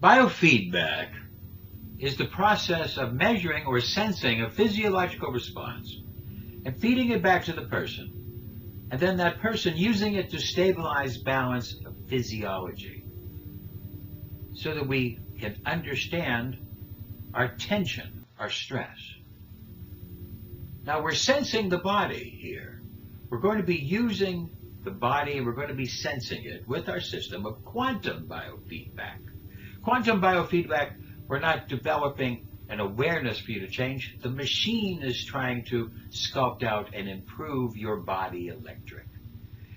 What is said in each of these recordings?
Biofeedback is the process of measuring or sensing a physiological response and feeding it back to the person, and then that person using it to stabilize balance of physiology so that we can understand our tension, our stress. Now we're sensing the body here. We're going to be using the body and we're going to be sensing it with our system of quantum biofeedback. Quantum biofeedback, we're not developing an awareness for you to change. The machine is trying to sculpt out and improve your body electric.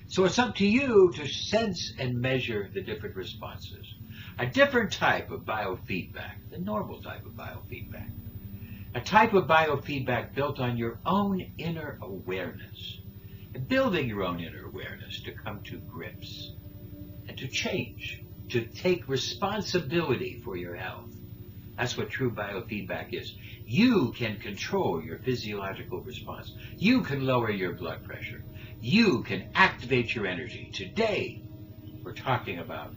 So it's up to you to sense and measure the different responses. A different type of biofeedback, the normal type of biofeedback. A type of biofeedback built on your own inner awareness. And building your own inner awareness to come to grips and to change, to take responsibility for your health. That's what true biofeedback is. You can control your physiological response. You can lower your blood pressure. You can activate your energy. Today, we're talking about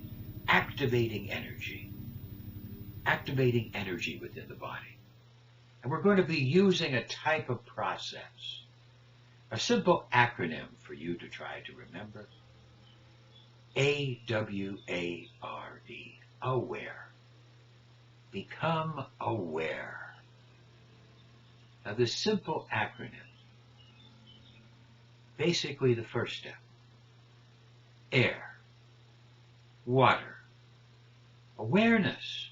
activating energy within the body. And we're going to be using a type of process, a simple acronym for you to try to remember. AWARE, aware. Become aware. Now this simple acronym, basically the first step, air, water, awareness,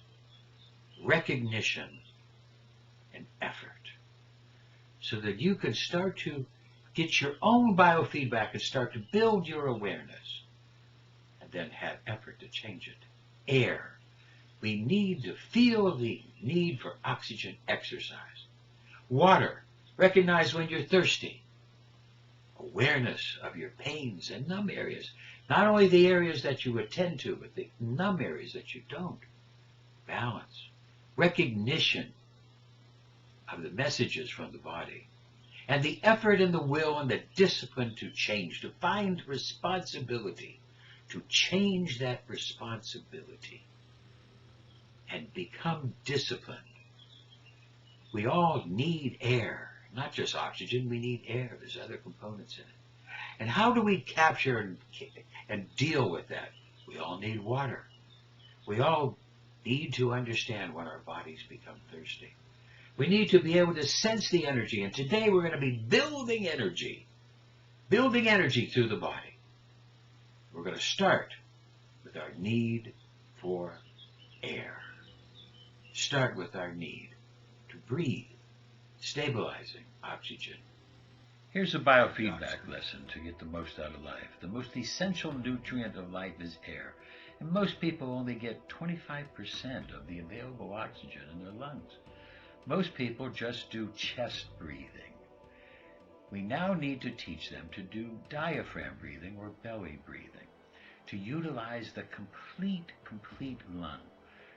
recognition, and effort, so that you can start to get your own biofeedback and start to build your awareness, and then have effort to change it. Air. We need to feel the need for oxygen exercise. Water. Recognize when you're thirsty. Awareness of your pains and numb areas. Not only the areas that you attend to, but the numb areas that you don't. Balance. Recognition of the messages from the body. And the effort and the will and the discipline to change, to find responsibility, to change that responsibility and become disciplined. We all need air, not just oxygen, we need air. There's other components in it. And how do we capture and deal with that? We all need water. We all need to understand when our bodies become thirsty. We need to be able to sense the energy, and today we're going to be building energy through the body. We're going to start with our need for air. Start with our need to breathe, stabilizing oxygen. Here's a biofeedback lesson to get the most out of life. The most essential nutrient of life is air, and most people only get 25% of the available oxygen in their lungs. Most people just do chest breathing. We now need to teach them to do diaphragm breathing or belly breathing, to utilize the complete lung,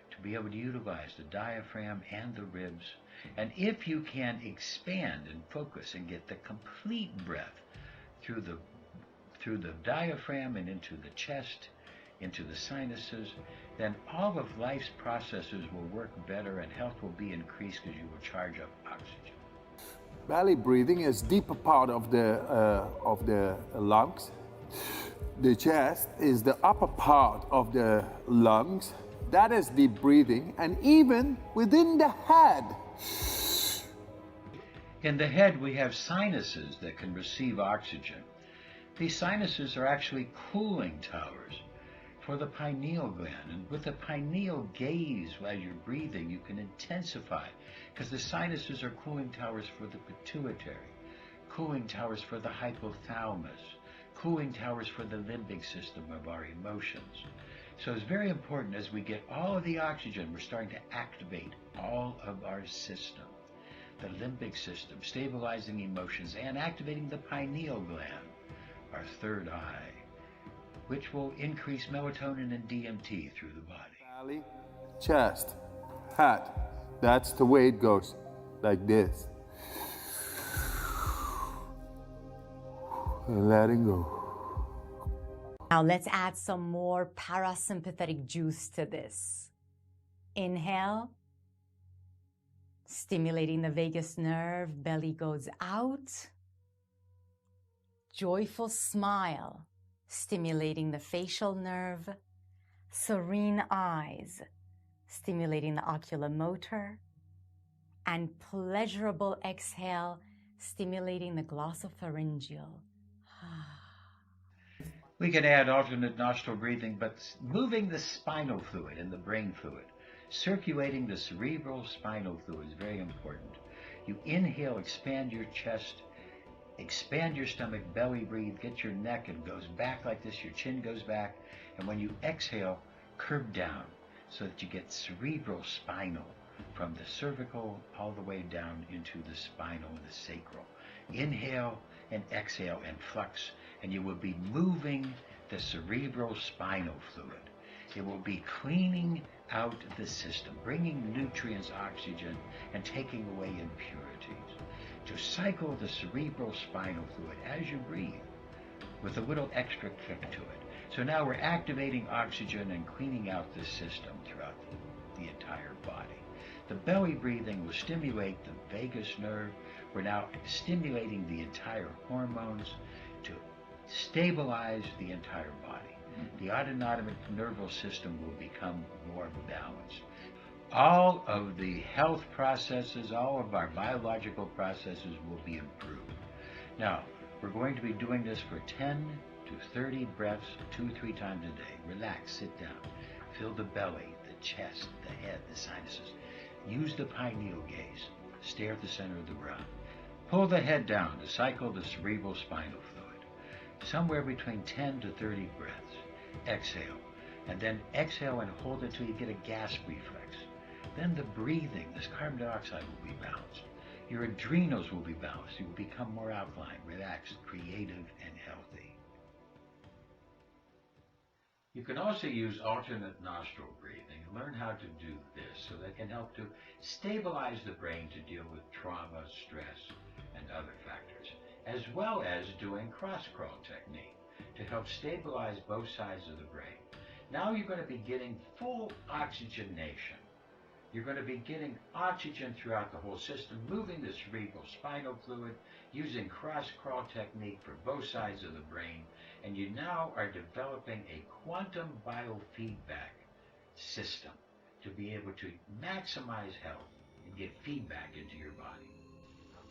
to be able to utilize the diaphragm and the ribs. And if you can expand and focus and get the complete breath through the diaphragm and into the chest, into the sinuses, then all of life's processes will work better and health will be increased because you will charge up oxygen. Belly breathing is deeper part of the lungs. The chest is the upper part of the lungs. That is deep breathing, and even within the head. In the head, we have sinuses that can receive oxygen. These sinuses are actually cooling towers for the pineal gland. And with the pineal gaze, as you're breathing, you can intensify, because the sinuses are cooling towers for the pituitary, cooling towers for the hypothalamus, cooling towers for the limbic system of our emotions. So it's very important as we get all of the oxygen, we're starting to activate all of our system. The limbic system, stabilizing emotions, and activating the pineal gland, our third eye, which will increase melatonin and DMT through the body. Belly, chest, head. That's the way it goes, like this. And letting go. Now let's add some more parasympathetic juice to this. Inhale, stimulating the vagus nerve, belly goes out. Joyful smile, stimulating the facial nerve. Serene eyes, stimulating the oculomotor. And pleasurable exhale, stimulating the glossopharyngeal. We can add alternate nostril breathing, but moving the spinal fluid and the brain fluid, circulating the cerebral spinal fluid is very important. You inhale, expand your chest, expand your stomach, belly breathe, get your neck, and goes back like this, your chin goes back, and when you exhale, curve down so that you get cerebral spinal from the cervical all the way down into the spinal and the sacral. Inhale and exhale and flux, and you will be moving the cerebral spinal fluid. It will be cleaning out the system, bringing nutrients, oxygen, and taking away impurities. To cycle the cerebral spinal fluid as you breathe with a little extra kick to it. So now we're activating oxygen and cleaning out the system throughout the entire body. The belly breathing will stimulate the vagus nerve. We're now stimulating the entire hormones to stabilize the entire body. The autonomic nervous system will become more balanced. All of the health processes, all of our biological processes will be improved. Now, we're going to be doing this for 10 to 30 breaths, 2-3 times a day. Relax, sit down, feel the belly, the chest, the head, the sinuses. Use the pineal gaze, stare at the center of the brow. Pull the head down to cycle the cerebral spinal fluid. Somewhere between 10 to 30 breaths. Exhale, and then exhale and hold it till you get a gasp reflex. Then the breathing, this carbon dioxide will be balanced. Your adrenals will be balanced. You will become more alkaline, relaxed, creative, and healthy. You can also use alternate nostril breathing and learn how to do this so that can help to stabilize the brain to deal with trauma, stress, and other factors, as well as doing cross-crawl technique to help stabilize both sides of the brain. Now you're going to be getting full oxygenation. You're going to be getting oxygen throughout the whole system, moving the cerebral spinal fluid, using cross-crawl technique for both sides of the brain, and you now are developing a quantum biofeedback system to be able to maximize health and get feedback into your body.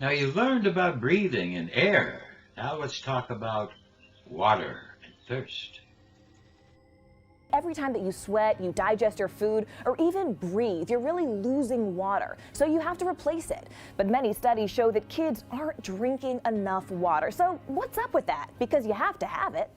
Now you learned about breathing and air. Now let's talk about water and thirst. Every time that you sweat, you digest your food, or even breathe, you're really losing water, so you have to replace it. But many studies show that kids aren't drinking enough water. So what's up with that? Because you have to have it.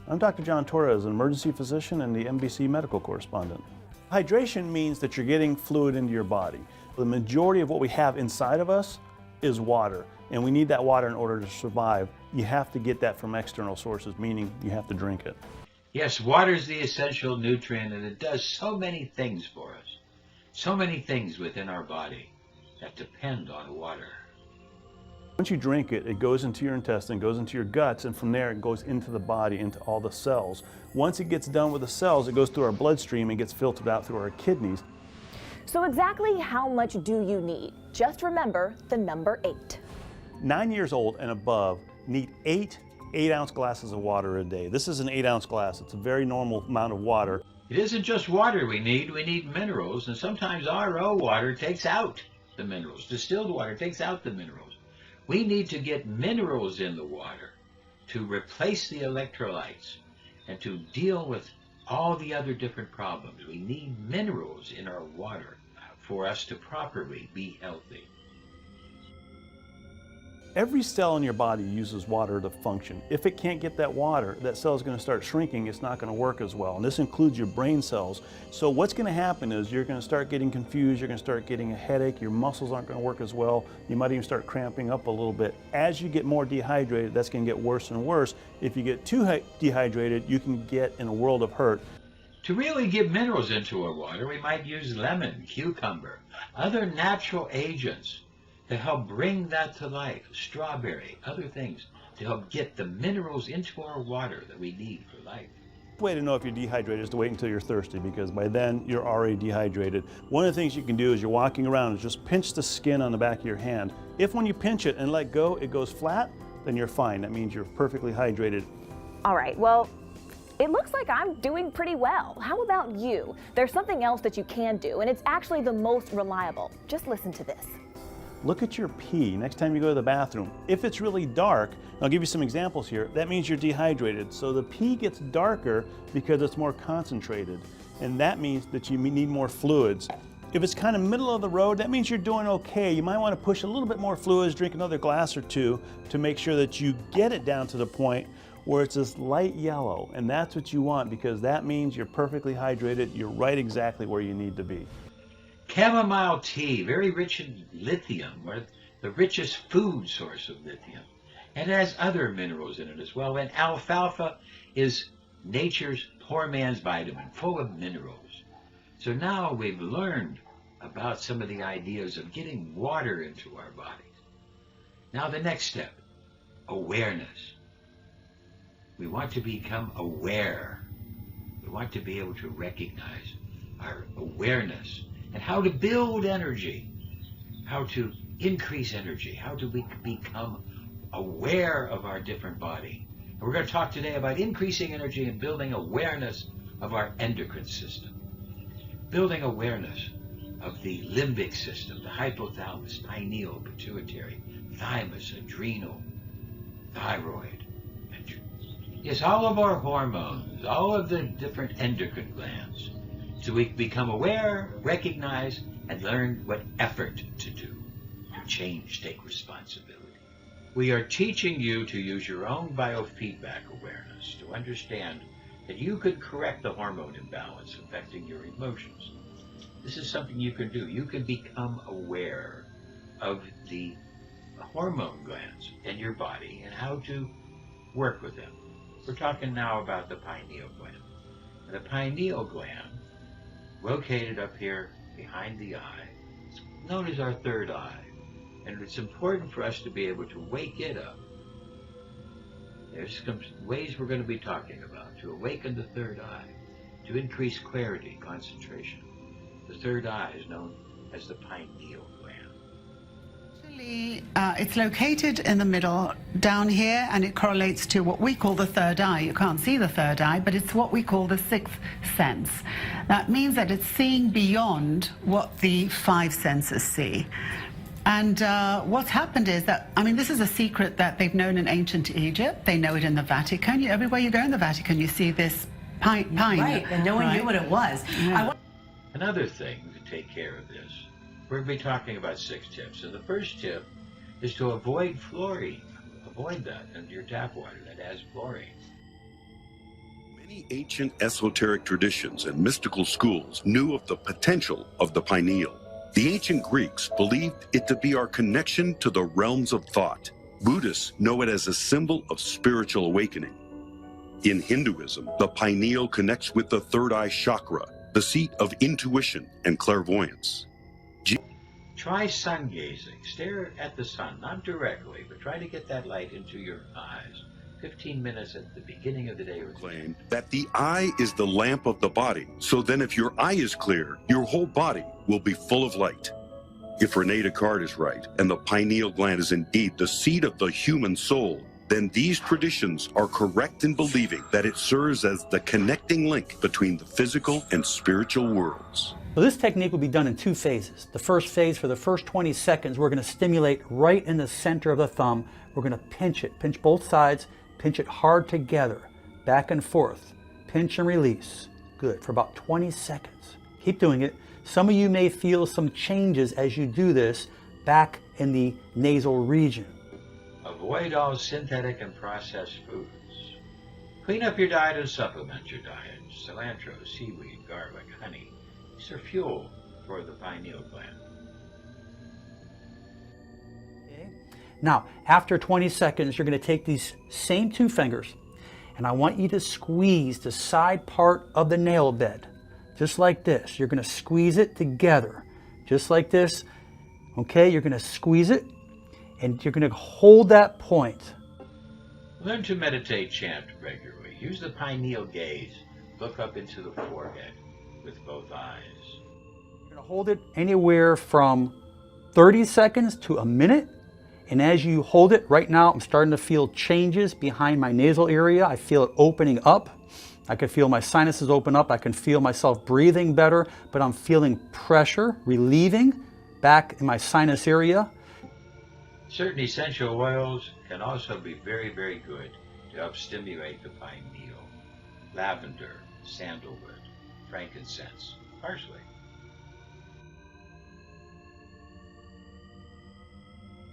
I'm Dr. John Torres, an emergency physician and the NBC medical correspondent. Hydration means that you're getting fluid into your body. The majority of what we have inside of us is water, and we need that water in order to survive. You have to get that from external sources, meaning you have to drink it. Yes, water is the essential nutrient, and it does so many things for us. So many things within our body that depend on water. Once you drink it, it goes into your intestine, goes into your guts, and from there it goes into the body, into all the cells. Once it gets done with the cells, it goes through our bloodstream and gets filtered out through our kidneys. So exactly how much do you need? Just remember the number 8. 9 years old and above need 8 8-ounce glasses of water a day. This is an 8-ounce glass. It's a very normal amount of water. It isn't just water we need minerals, and sometimes RO water takes out the minerals. Distilled water takes out the minerals. We need to get minerals in the water to replace the electrolytes and to deal with all the other different problems. We need minerals in our water for us to properly be healthy. Every cell in your body uses water to function. If it can't get that water, that cell is going to start shrinking. It's not going to work as well. And this includes your brain cells. So what's going to happen is you're going to start getting confused. You're going to start getting a headache. Your muscles aren't going to work as well. You might even start cramping up a little bit. As you get more dehydrated, that's going to get worse and worse. If you get too dehydrated, you can get in a world of hurt. To really get minerals into our water, we might use lemon, cucumber, other natural agents to help bring that to life, strawberry, other things, to help get the minerals into our water that we need for life. way to know if you're dehydrated is to wait until you're thirsty, because by then you're already dehydrated. One of the things you can do as you're walking around is just pinch the skin on the back of your hand. If when you pinch it and let go, it goes flat, then you're fine. That means you're perfectly hydrated. All right, well, it looks like I'm doing pretty well. How about you? There's something else that you can do, and it's actually the most reliable. Just listen to this. Look at your pee next time you go to the bathroom. If it's really dark, I'll give you some examples here, that means you're dehydrated. So the pee gets darker because it's more concentrated, and that means that you need more fluids. If it's kind of middle of the road, that means you're doing okay. You might want to push a little bit more fluids, drink another glass or two to make sure that you get it down to the point where it's this light yellow, and that's what you want, because that means you're perfectly hydrated. You're right exactly where you need to be. Chamomile tea, very rich in lithium, or the richest food source of lithium. And it has other minerals in it as well. And alfalfa is nature's poor man's vitamin, full of minerals. So now we've learned about some of the ideas of getting water into our bodies. Now the next step, awareness. We want to become aware. We want to be able to recognize our awareness and how to build energy, how to increase energy, how to become aware of our different body. And we're going to talk today about increasing energy and building awareness of our endocrine system, building awareness of the limbic system, the hypothalamus, pineal, pituitary, thymus, adrenal, thyroid, and yes, all of our hormones, all of the different endocrine glands. So we become aware, recognize, and learn what effort to do to change, take responsibility. We are teaching you to use your own biofeedback awareness to understand that you could correct the hormone imbalance affecting your emotions. This is something you can do. You can become aware of the hormone glands in your body and how to work with them. We're talking now about the pineal gland. And the pineal gland, located up here behind the eye, is known as our third eye. And it's important for us to be able to wake it up. There's some ways we're going to be talking about to awaken the third eye, to increase clarity, concentration. The third eye is known as the pineal gland. Actually, it's located in the middle down here, and it correlates to what we call the third eye. You can't see the third eye, but it's what we call the sixth sense. That means that it's seeing beyond what the five senses see. And what's happened is that, I mean, this is a secret that they've known in ancient Egypt. They know it in the Vatican. Everywhere you go in the Vatican, you see this pine. Right, and no one knew what it was. Yeah. Another thing to take care of this, we're going to be talking about 6 tips. And the first tip is to avoid fluorine. Avoid that in your tap water that has fluorine. Many ancient esoteric traditions and mystical schools knew of the potential of the pineal. The ancient Greeks believed it to be our connection to the realms of thought. Buddhists know it as a symbol of spiritual awakening. In Hinduism, the pineal connects with the third eye chakra, the seat of intuition and clairvoyance. Try sun gazing. Stare at the sun, not directly, but try to get that light into your eyes. 15 minutes at the beginning of the day. Claim that the eye is the lamp of the body. So then if your eye is clear, your whole body will be full of light. If Rene Descartes is right, and the pineal gland is indeed the seat of the human soul, then these traditions are correct in believing that it serves as the connecting link between the physical and spiritual worlds. So this technique will be done in 2 phases. The first phase, for the first 20 seconds, we're going to stimulate right in the center of the thumb. We're going to pinch it, pinch both sides, pinch it hard together, back and forth, pinch and release. Good, for about 20 seconds. Keep doing it. Some of you may feel some changes as you do this back in the nasal region. Avoid all synthetic and processed foods. Clean up your diet and supplement your diet. Cilantro, seaweed, garlic, honey. These are fuel for the pineal gland. Now, after 20 seconds, you're going to take these same 2 fingers, and I want you to squeeze the side part of the nail bed, just like this. You're going to squeeze it together, just like this. Okay, you're going to squeeze it, and you're going to hold that point. Learn to meditate, chant regularly. Use the pineal gaze Look up into the forehead with both eyes. You're going to hold it anywhere from 30 seconds to a minute. And as you hold it, right now I'm starting to feel changes behind my nasal area. I feel it opening up. I can feel my sinuses open up. I can feel myself breathing better, but I'm feeling pressure relieving back in my sinus area. Certain essential oils can also be very, very good to help stimulate the pineal. Lavender, sandalwood, frankincense, parsley.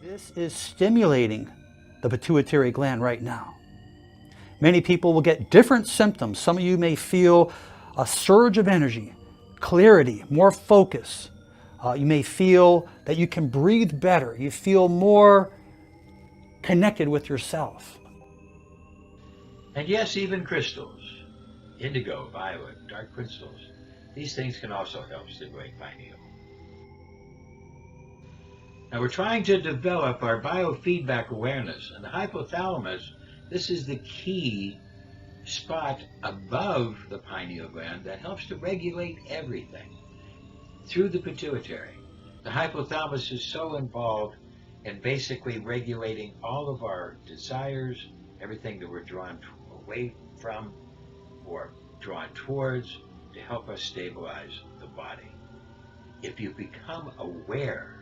This is stimulating the pituitary gland right now. Many people will get different symptoms. Some of you may feel a surge of energy, clarity, more focus. You may feel that you can breathe better. You feel more connected with yourself. And yes, even crystals, indigo, violet, dark crystals, these things can also help stimulate pineal. Now we're trying to develop our biofeedback awareness, and the hypothalamus, this is the key spot above the pineal gland that helps to regulate everything through the pituitary. The hypothalamus is so involved in basically regulating all of our desires, everything that we're drawn away from or drawn towards, to help us stabilize the body. If you become aware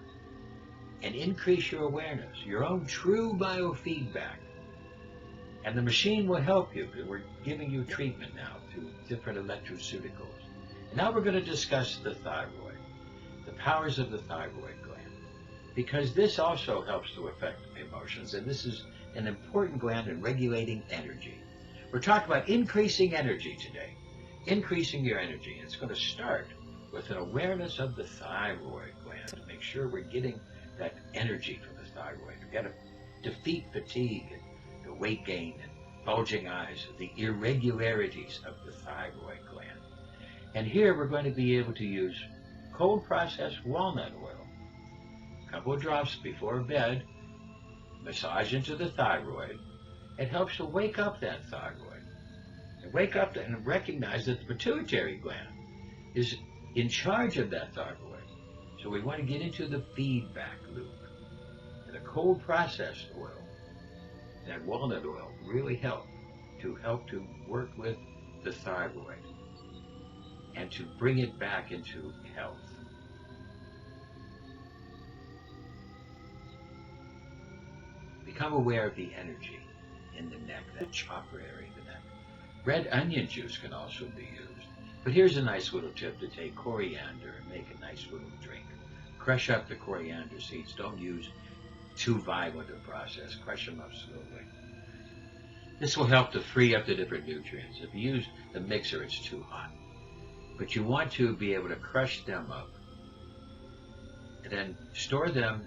and increase your awareness, your own true biofeedback, and the machine will help you, because we're giving you treatment now through different electroceuticals. And now we're going to discuss the thyroid, the powers of the thyroid gland, because this also helps to affect emotions, and this is an important gland in regulating energy. We're talking about increasing energy today, increasing your energy. It's going to start with an awareness of the thyroid gland to make sure we're getting that energy from the thyroid. We've got to defeat fatigue and the weight gain and bulging eyes, the irregularities of the thyroid gland. And here we're going to be able to use cold processed walnut oil, a couple of drops before bed, massage into the thyroid. It helps to wake up that thyroid and wake up and recognize that the pituitary gland is in charge of that thyroid. So we want to get into the feedback loop. And a cold processed oil, that walnut oil, really help to work with the thyroid and to bring it back into health. Become aware of the energy in the neck, that chakra area of the neck. Red onion juice can also be used. But here's a nice little tip to take coriander and make a nice little drink. Crush up the coriander seeds. Don't use too violent a process. Crush them up slowly. This will help to free up the different nutrients. If you use the mixer, it's too hot. But you want to be able to crush them up and then store them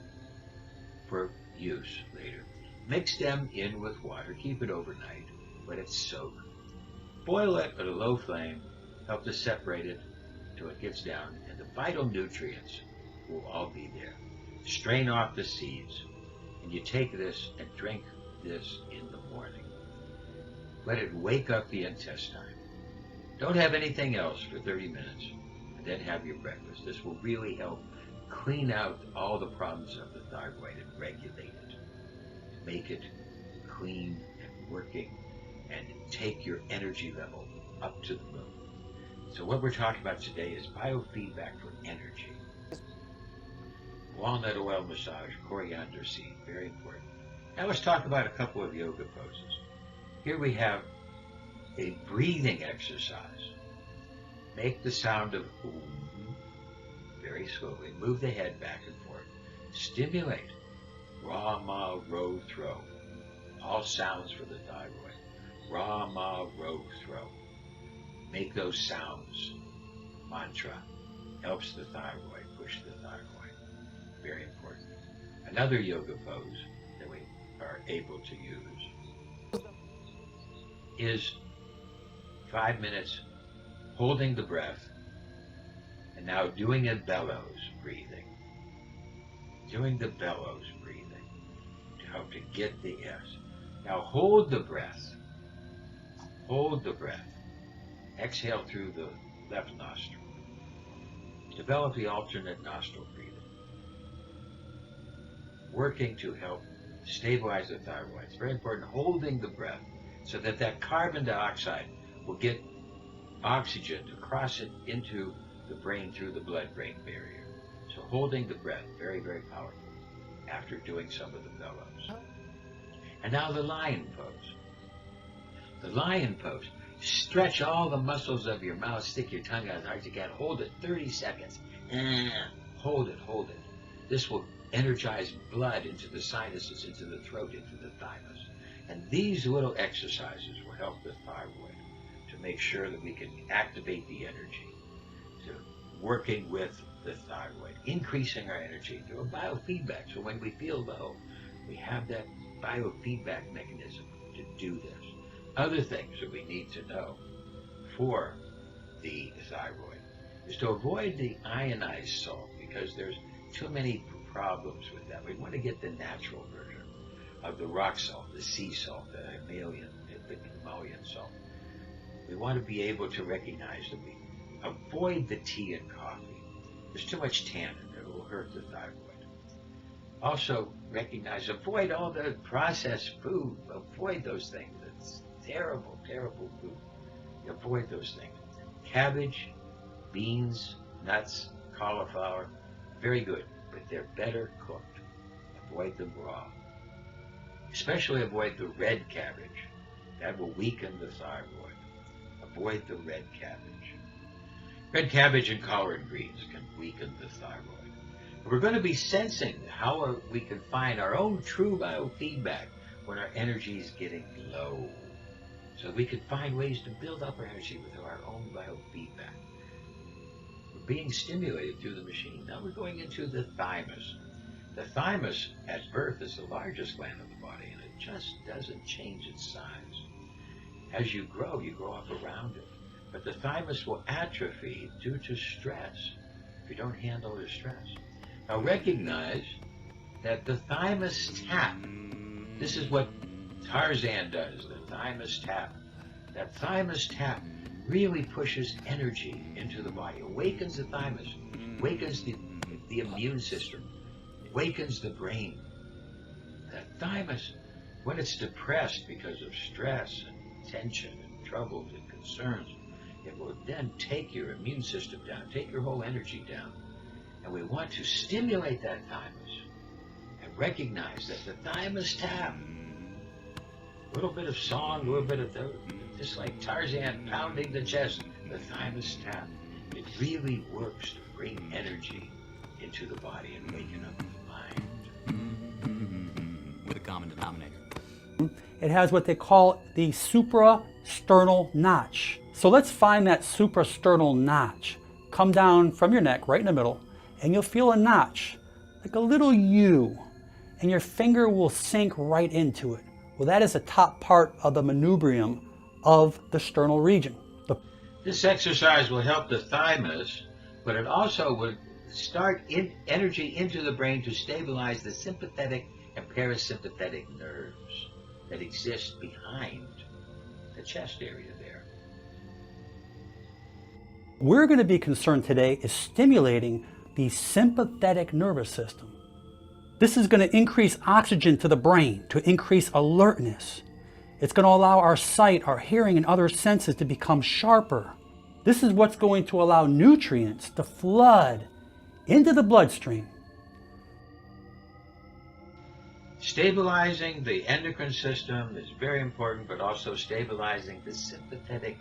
for use later. Mix them in with water. Keep it overnight. Let it soak. Boil it at a low flame. Help to separate it till it gets down, and the vital nutrients will all be there. Strain off the seeds, and you take this and drink this in the morning. Let it wake up the intestine. Don't have anything else for 30 minutes, and then have your breakfast. This will really help clean out all the problems of the thyroid and regulate it. Make it clean and working, and take your energy level up to the moon. So what we're talking about today is biofeedback for energy. Walnut oil massage, coriander seed, very important. Now let's talk about a couple of yoga poses. Here we have a breathing exercise. Make the sound of Om very slowly. Move the head back and forth. Stimulate Ra-ma, Ro, throw. All sounds for the thyroid. Ra-ma, Ro, throw. Make those sounds. Mantra helps the thyroid, push the thyroid. Very important. Another yoga pose that we are able to use is 5 minutes holding the breath and now doing a bellows breathing. Doing the bellows breathing to help to get the S. Now hold the breath. Hold the breath. Exhale through the left nostril. Develop the alternate nostril breathing, working to help stabilize the thyroid. It's very important holding the breath so that that carbon dioxide will get oxygen to cross it into the brain through the blood-brain barrier. So holding the breath, very, very powerful after doing some of the bellows. And now the lion pose. The lion pose. Stretch all the muscles of your mouth, stick your tongue out as hard as you can. Hold it 30 seconds. Hold it, hold it. This will energize blood into the sinuses, into the throat, into the thymus. And these little exercises will help the thyroid to make sure that we can activate the energy, to working with the thyroid, increasing our energy through a biofeedback. So when we feel low, we have that biofeedback mechanism to do this. Other things that we need to know for the thyroid is to avoid the ionized salt, because there's too many problems with that. We want to get the natural version of the rock salt, the sea salt, the Himalayan salt. We want to be able to recognize that we avoid the tea and coffee. There's too much tannin that will hurt the thyroid. Also recognize, avoid all the processed food. Avoid those things. It's terrible, terrible food. Avoid those things. Cabbage, beans, nuts, cauliflower, very good, but they're better cooked. Avoid them raw. Especially avoid the red cabbage. That will weaken the thyroid. Avoid the red cabbage. Red cabbage and collard greens can weaken the thyroid. We're going to be sensing how we can find our own true biofeedback when our energy is getting low. So we can find ways to build up our energy with our own biofeedback. We're being stimulated through the machine. Now we're going into the thymus. The thymus at birth is the largest gland of the body, and it just doesn't change its size. As you grow up around it. But the thymus will atrophy due to stress if you don't handle the stress. Now recognize that the thymus tap, this is what Tarzan does, the thymus tap. That thymus tap really pushes energy into the body, awakens the thymus, awakens the immune system, awakens the brain. That thymus, when it's depressed because of stress and tension and troubles and concerns, it will then take your immune system down, take your whole energy down. And we want to stimulate that thymus and recognize that the thymus tap, a little bit of song, a little bit of those, just like Tarzan pounding the chest, the thymus tap. It really works to bring energy into the body and waken up the mind. With a common denominator. It has what they call the suprasternal notch. So let's find that suprasternal notch. Come down from your neck, right in the middle, and you'll feel a notch, like a little U, and your finger will sink right into it. Well, that is the top part of the manubrium of the sternal region. This exercise will help the thymus, but it also would start energy into the brain to stabilize the sympathetic and parasympathetic nerves that exist behind the chest area there. We're going to be concerned today is stimulating the sympathetic nervous system. This is going to increase oxygen to the brain to increase alertness. It's going to allow our sight, our hearing, and other senses to become sharper. This is what's going to allow nutrients to flood into the bloodstream. Stabilizing the endocrine system is very important, but also stabilizing the sympathetic,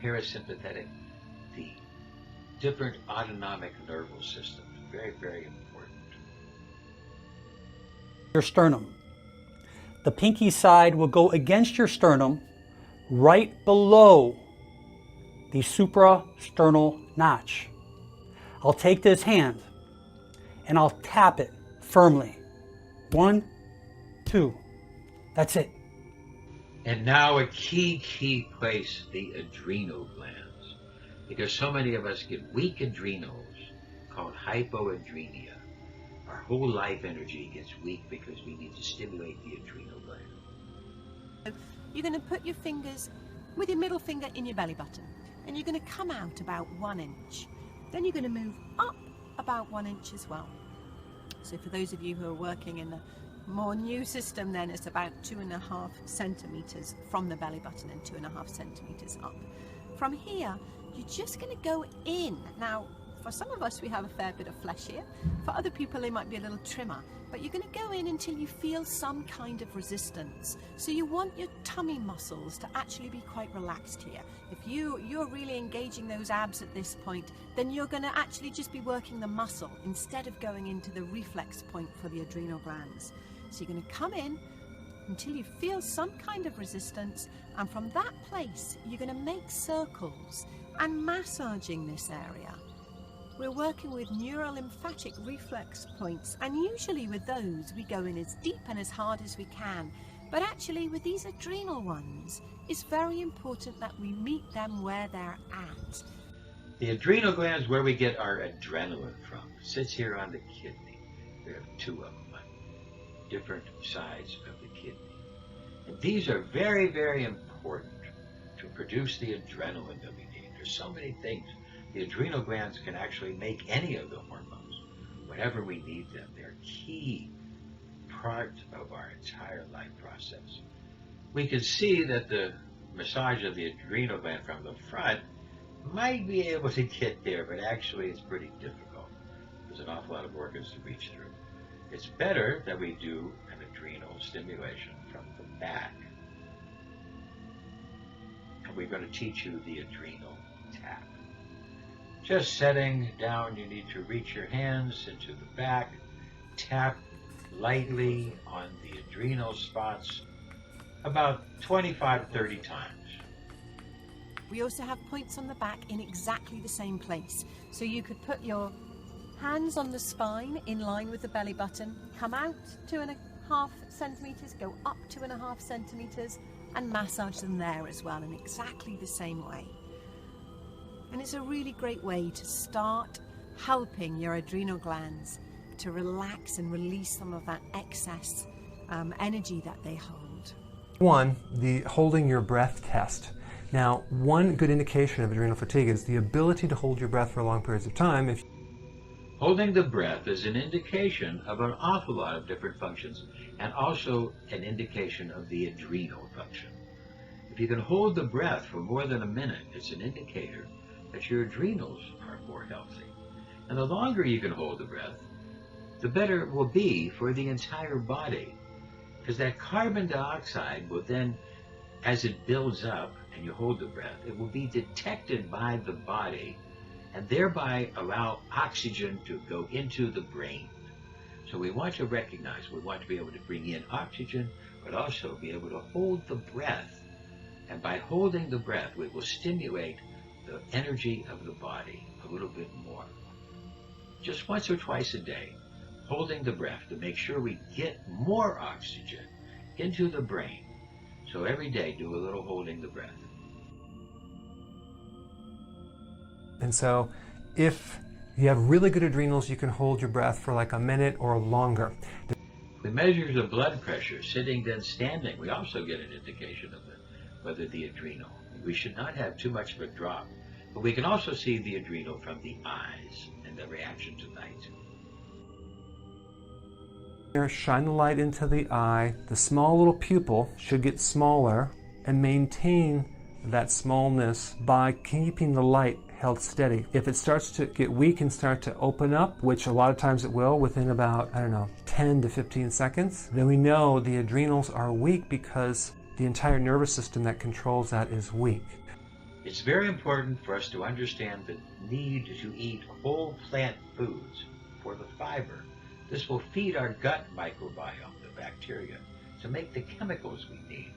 parasympathetic, the different autonomic nervous systems. Very, very important. Your sternum. The pinky side will go against your sternum right below the suprasternal notch. I'll take this hand and I'll tap it firmly. 1, 2. That's it. And now a key place, the adrenal glands. Because so many of us get weak adrenals called hypoadrenia. Our whole life energy gets weak because we need to stimulate the adrenal gland. You're going to put your fingers with your middle finger in your belly button. and you're going to come out about 1 inch. Then you're going to move up about 1 inch as well. So for those of you who are working in the more new system, then it's about 2.5 centimeters from the belly button and 2.5 centimeters up. From here, you're just going to go in. Now, for some of us, we have a fair bit of flesh here. For other people, they might be a little trimmer. But you're going to go in until you feel some kind of resistance. So you want your tummy muscles to actually be quite relaxed here. If you're really engaging those abs at this point, then you're going to actually just be working the muscle instead of going into the reflex point for the adrenal glands. So you're going to come in until you feel some kind of resistance, and from that place, you're going to make circles and massaging this area. We're working with neurolymphatic reflex points, and usually with those we go in as deep and as hard as we can. But actually with these adrenal ones, it's very important that we meet them where they're at. The adrenal glands, where we get our adrenaline from, sits here on the kidney. We have 2 of them on different sides of the kidney. And these are very, very important to produce the adrenaline that we need. There's so many things. The adrenal glands can actually make any of the hormones whenever we need them. They're a key part of our entire life process. We can see that the massage of the adrenal gland from the front might be able to get there, but actually it's pretty difficult. There's an awful lot of organs to reach through. It's better that we do an adrenal stimulation from the back. And we're going to teach you the adrenal tap. Just setting down, you need to reach your hands into the back, tap lightly on the adrenal spots about 25-30 times. We also have points on the back in exactly the same place. So you could put your hands on the spine in line with the belly button, come out 2.5 centimeters, go up 2.5 centimeters, and massage them there as well in exactly the same way. And it's a really great way to start helping your adrenal glands to relax and release some of that excess energy that they hold. 1, the holding your breath test. Now, one good indication of adrenal fatigue is the ability to hold your breath for long periods of time. Holding the breath is an indication of an awful lot of different functions, and also an indication of the adrenal function. If you can hold the breath for more than a minute, it's an indicator that your adrenals are more healthy. And the longer you can hold the breath, the better it will be for the entire body. Because that carbon dioxide will then, as it builds up and you hold the breath, it will be detected by the body and thereby allow oxygen to go into the brain. So we want to recognize, we want to be able to bring in oxygen, but also be able to hold the breath. And by holding the breath, we will stimulate the energy of the body a little bit more. Just once or twice a day, holding the breath to make sure we get more oxygen into the brain. So every day, do a little holding the breath. And so if you have really good adrenals, you can hold your breath for like a minute or longer. We measure the blood pressure, sitting then standing. We also get an indication of whether the adrenal. We should not have too much of a drop. But we can also see the adrenal from the eyes and the reaction to light. Here, shine the light into the eye. The small little pupil should get smaller and maintain that smallness by keeping the light held steady. If it starts to get weak and start to open up, which a lot of times it will within about, 10 to 15 seconds, then we know the adrenals are weak because the entire nervous system that controls that is weak. It's very important for us to understand the need to eat whole plant foods for the fiber. This will feed our gut microbiome, the bacteria, to make the chemicals we need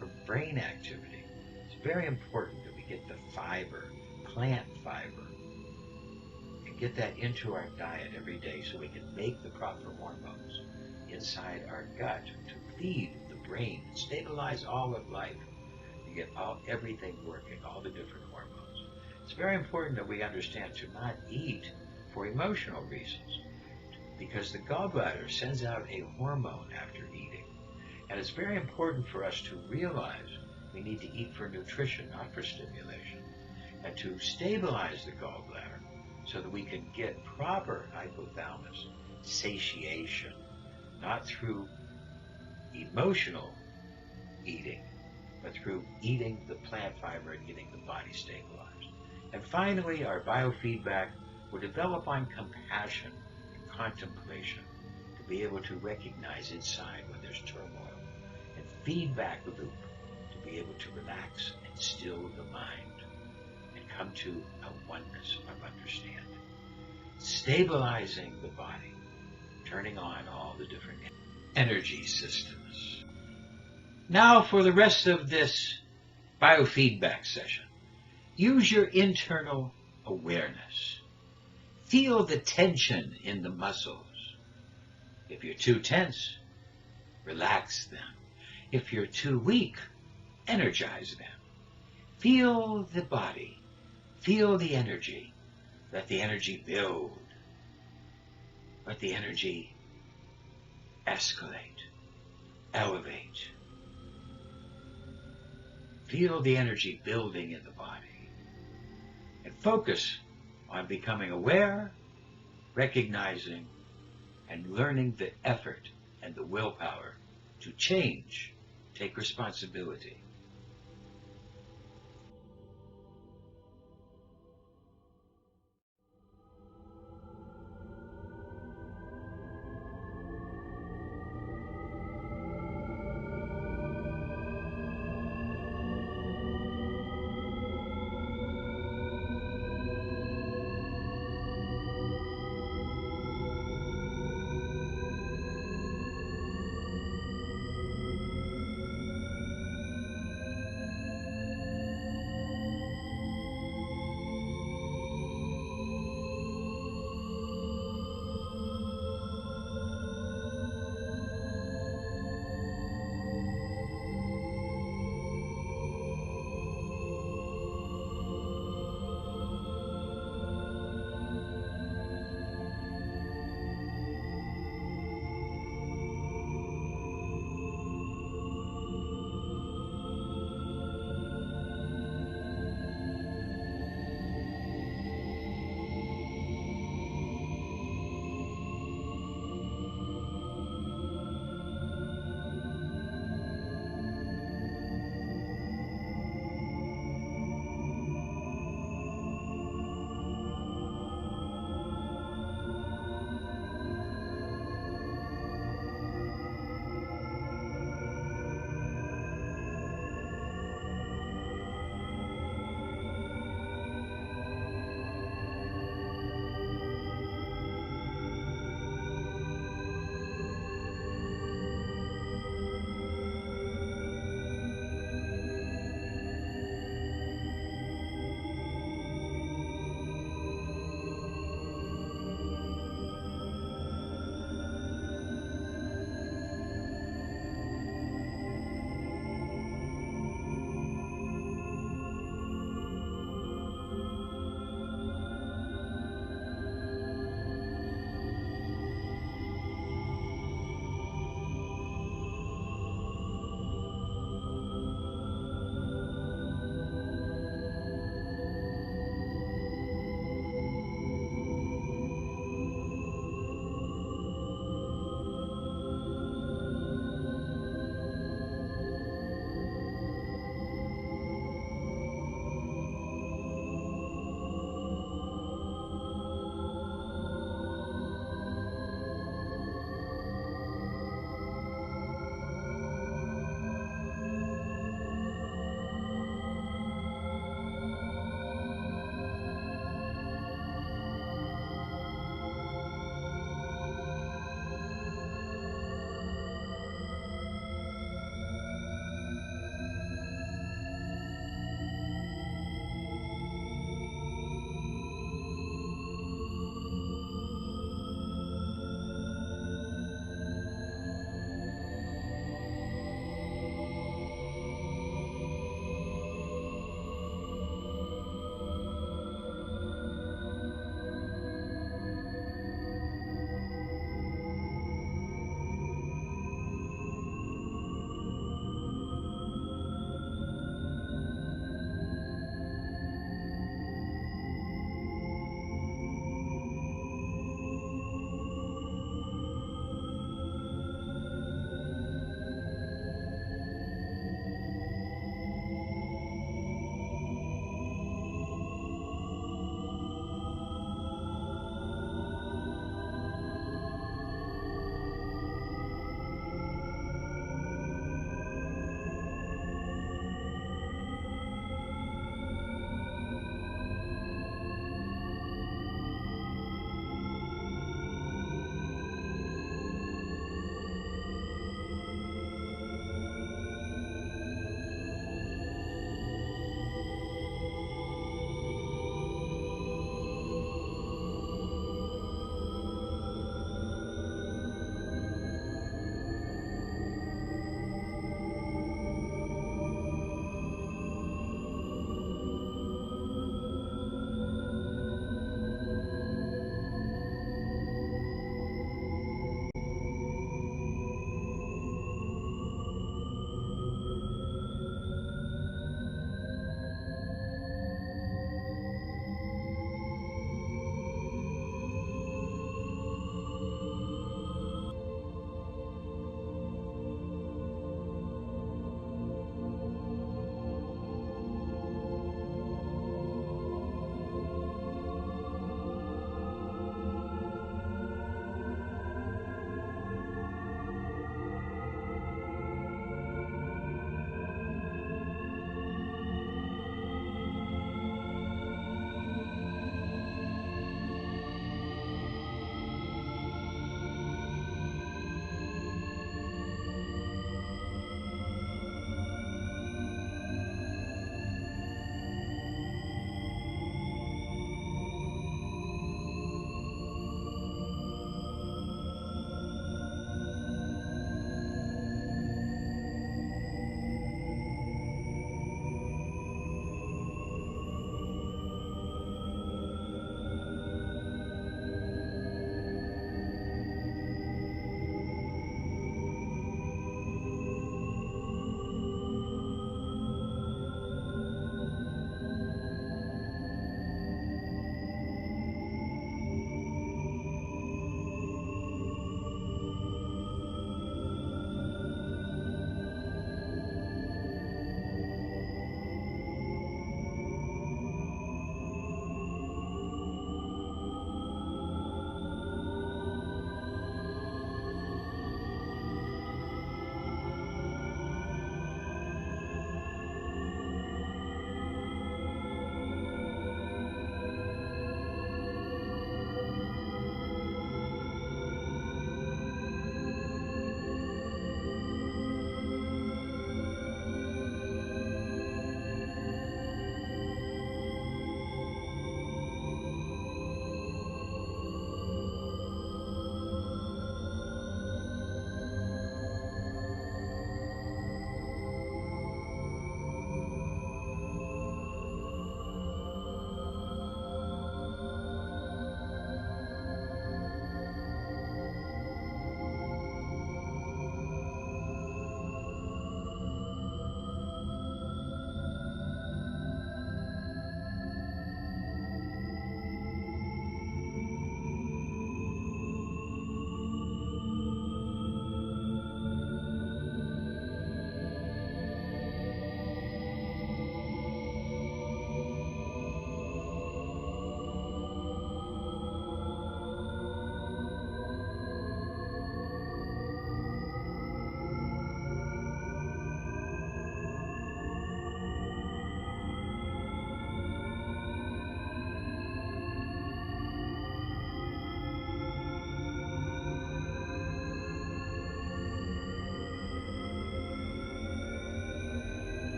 for brain activity. It's very important that we get the fiber, plant fiber, and get that into our diet every day so we can make the proper hormones inside our gut to feed the brain and stabilize all of life. You get everything working, all the different hormones. It's very important that we understand to not eat for emotional reasons, because the gallbladder sends out a hormone after eating. And it's very important for us to realize we need to eat for nutrition, not for stimulation. and to stabilize the gallbladder so that we can get proper hypothalamus satiation, not through emotional eating, but through eating the plant fiber and getting the body stabilized. And finally, our biofeedback will develop on compassion and contemplation to be able to recognize inside when there's turmoil, and feedback loop to be able to relax and still the mind and come to a oneness of understanding. Stabilizing the body, turning on all the different energy systems. Now for the rest of this biofeedback session, use your internal awareness. Feel the tension in the muscles. If you're too tense, relax them. If you're too weak, energize them. Feel the body. Feel the energy. Let the energy build. Let the energy escalate, elevate. Feel the energy building in the body. And focus on becoming aware, recognizing, and learning the effort and the willpower to change, take responsibility,